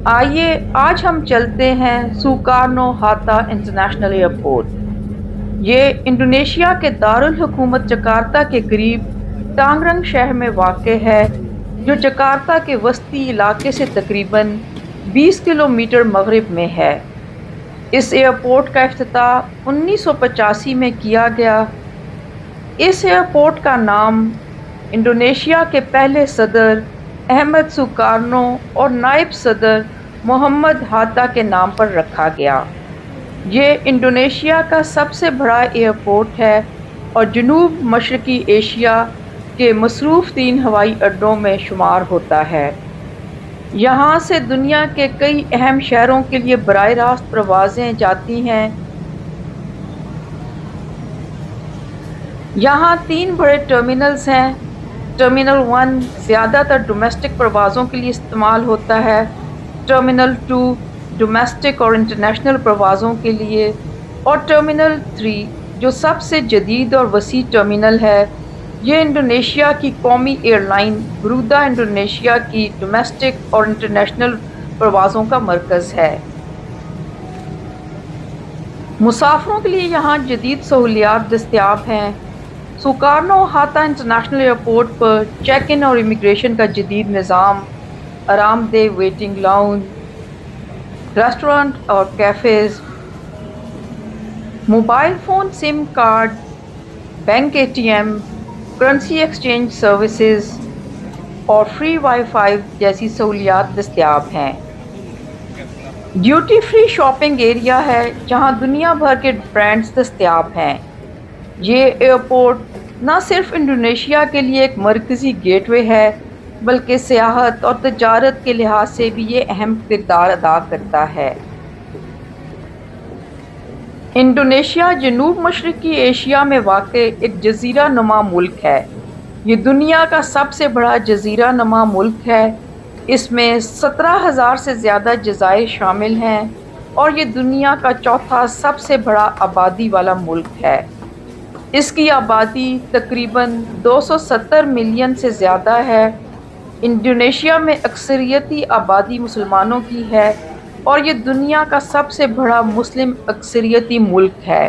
آئیے آج ہم چلتے ہیں سوکارنو ہاتا انٹرنیشنل ایئرپورٹ۔ یہ انڈونیشیا کے دارالحکومت جکارتا کے قریب ٹانگرنگ شہر میں واقع ہے، جو جکارتا کے وسطی علاقے سے تقریباً 20 کلومیٹر مغرب میں ہے۔ اس ایئرپورٹ کا افتتاح 1985 میں کیا گیا۔ اس ایئرپورٹ کا نام انڈونیشیا کے پہلے صدر احمد سوکارنو اور نائب صدر محمد ہاتا کے نام پر رکھا گیا۔ یہ انڈونیشیا کا سب سے بڑا ایئرپورٹ ہے اور جنوب مشرقی ایشیا کے مصروف ترین ہوائی اڈوں میں شمار ہوتا ہے۔ یہاں سے دنیا کے کئی اہم شہروں کے لیے براہ راست پروازیں جاتی ہیں۔ یہاں 3 بڑے ٹرمینلز ہیں۔ ٹرمینل 1 زیادہ تر ڈومیسٹک پروازوں کے لیے استعمال ہوتا ہے، ٹرمینل 2 ڈومیسٹک اور انٹرنیشنل پروازوں کے لیے، اور ٹرمینل 3 جو سب سے جدید اور وسیع ٹرمینل ہے، یہ انڈونیشیا کی قومی ایئر لائن گرودا انڈونیشیا کی ڈومیسٹک اور انٹرنیشنل پروازوں کا مرکز ہے۔ مسافروں کے لیے یہاں جدید سہولیات دستیاب ہیں۔ سوکارنو ہاتا انٹرنیشنل ایئرپورٹ پر چیک ان اور امیگریشن کا جدید نظام، آرام دہ ویٹنگ لاؤنج، ریسٹورانٹ اور cafes, mobile phone sim card, bank ATM، currency exchange services اور فری وائی فائی جیسی سہولیات دستیاب ہیں۔ ڈیوٹی فری شاپنگ ایریا ہے جہاں دنیا بھر کے برانڈز دستیاب ہیں۔ یہ ایئرپورٹ نہ صرف انڈونیشیا کے لیے ایک مرکزی گیٹ وے ہے، بلکہ سیاحت اور تجارت کے لحاظ سے بھی یہ اہم کردار ادا کرتا ہے۔ انڈونیشیا جنوب مشرقی ایشیا میں واقع ایک جزیرہ نما ملک ہے۔ یہ دنیا کا سب سے بڑا جزیرہ نما ملک ہے۔ اس میں 17,000 سے زیادہ جزائر شامل ہیں اور یہ دنیا کا چوتھا سب سے بڑا آبادی والا ملک ہے۔ اس کی آبادی تقریباً 270 ملین سے زیادہ ہے۔ انڈونیشیا میں اکثریتی آبادی مسلمانوں کی ہے اور یہ دنیا کا سب سے بڑا مسلم اکثریتی ملک ہے۔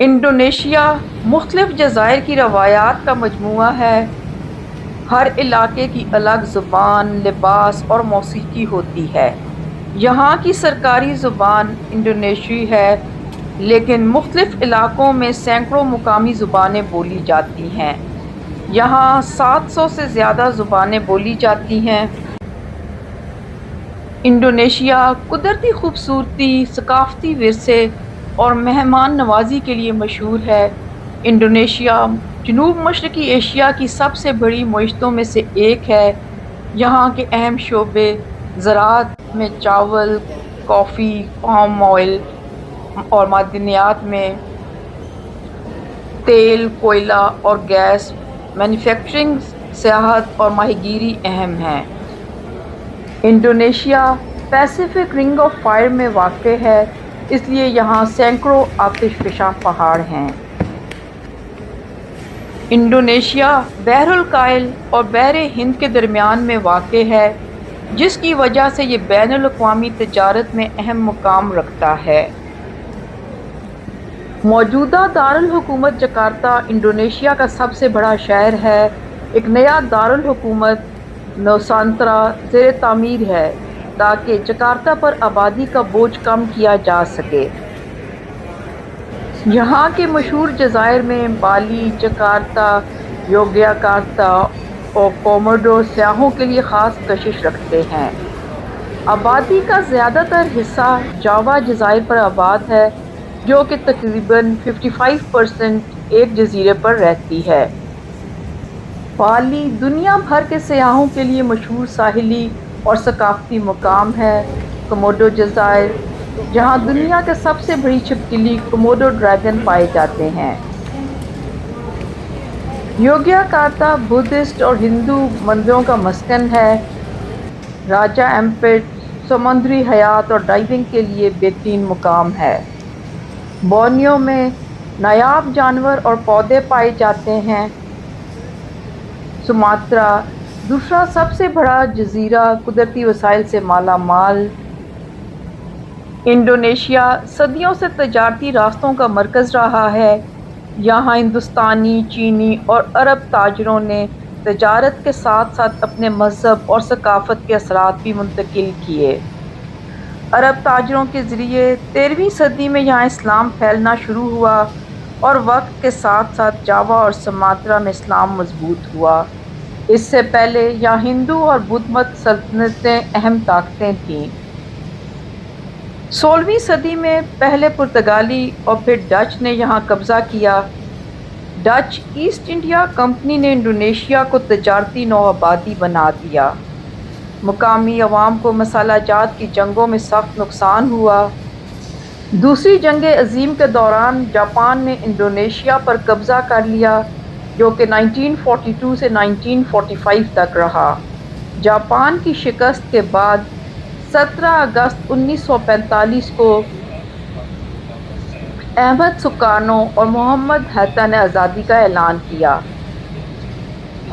انڈونیشیا مختلف جزائر کی روایات کا مجموعہ ہے۔ ہر علاقے کی الگ زبان، لباس اور موسیقی ہوتی ہے۔ یہاں کی سرکاری زبان انڈونیشی ہے، لیکن مختلف علاقوں میں سینکڑوں مقامی زبانیں بولی جاتی ہیں۔ یہاں 700 سے زیادہ زبانیں بولی جاتی ہیں۔ انڈونیشیا قدرتی خوبصورتی، ثقافتی ورثے اور مہمان نوازی کے لیے مشہور ہے۔ انڈونیشیا جنوب مشرقی ایشیا کی سب سے بڑی معیشتوں میں سے ایک ہے۔ یہاں کے اہم شعبے زراعت میں چاول، کافی، پام آئل اور معدنیات میں تیل، کوئلہ اور گیس، مینوفیکچرنگ، سیاحت اور ماہی گیری اہم ہیں۔ انڈونیشیا پیسیفک رنگ آف فائر میں واقع ہے، اس لیے یہاں سینکڑوں آتش فشاں پہاڑ ہیں۔ انڈونیشیا بحر الکاہل اور بحر ہند کے درمیان میں واقع ہے، جس کی وجہ سے یہ بین الاقوامی تجارت میں اہم مقام رکھتا ہے۔ موجودہ دارالحکومت جکارتا انڈونیشیا کا سب سے بڑا شہر ہے۔ ایک نیا دارالحکومت نوسانترا زیر تعمیر ہے تاکہ جکارتا پر آبادی کا بوجھ کم کیا جا سکے۔ یہاں کے مشہور جزائر میں بالی، جکارتا، یوگیاکارتا اور کوموڈو سیاحوں کے لیے خاص کشش رکھتے ہیں۔ آبادی کا زیادہ تر حصہ جاوا جزائر پر آباد ہے، جو کہ تقریباً 55% ایک جزیرے پر رہتی ہے۔ بالی دنیا بھر کے سیاحوں کے لیے مشہور ساحلی اور ثقافتی مقام ہے۔ کوموڈو جزائر، جہاں دنیا کے سب سے بڑی چھپکلی کوموڈو ڈریگن پائے جاتے ہیں۔ یوگیاکارتا بدھسٹ اور ہندو مندروں کا مسکن ہے۔ راجا ایمپٹ سمندری حیات اور ڈائیونگ کے لیے بہترین مقام ہے۔ بورنیو میں نایاب جانور اور پودے پائے جاتے ہیں۔ سماترا دوسرا سب سے بڑا جزیرہ قدرتی وسائل سے مالا مال انڈونیشیا صدیوں سے تجارتی راستوں کا مرکز رہا ہے۔ یہاں ہندوستانی، چینی اور عرب تاجروں نے تجارت کے ساتھ ساتھ اپنے مذہب اور ثقافت کے اثرات بھی منتقل کیے۔ عرب تاجروں کے ذریعے 13ویں صدی میں یہاں اسلام پھیلنا شروع ہوا اور وقت کے ساتھ ساتھ جاوا اور سماترا میں اسلام مضبوط ہوا۔ اس سے پہلے یہاں ہندو اور بدھ مت سلطنتیں اہم طاقتیں تھیں۔ 16ویں صدی میں پہلے پرتگالی اور پھر ڈچ نے یہاں قبضہ کیا۔ ڈچ ایسٹ انڈیا کمپنی نے انڈونیشیا کو تجارتی نوآبادی بنا دیا۔ مقامی عوام کو مسالہ جات کی جنگوں میں سخت نقصان ہوا۔ دوسری جنگ عظیم کے دوران جاپان نے انڈونیشیا پر قبضہ کر لیا، جو کہ 1942 سے 1945 تک رہا۔ جاپان کی شکست کے بعد 17 اگست 1945 کو احمد سکارنو اور محمد حیدر نے آزادی کا اعلان کیا۔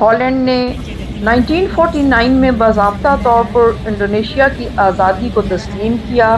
ہالینڈ نے 1949 میں باضابطہ طور پر انڈونیشیا کی آزادی کو تسلیم کیا۔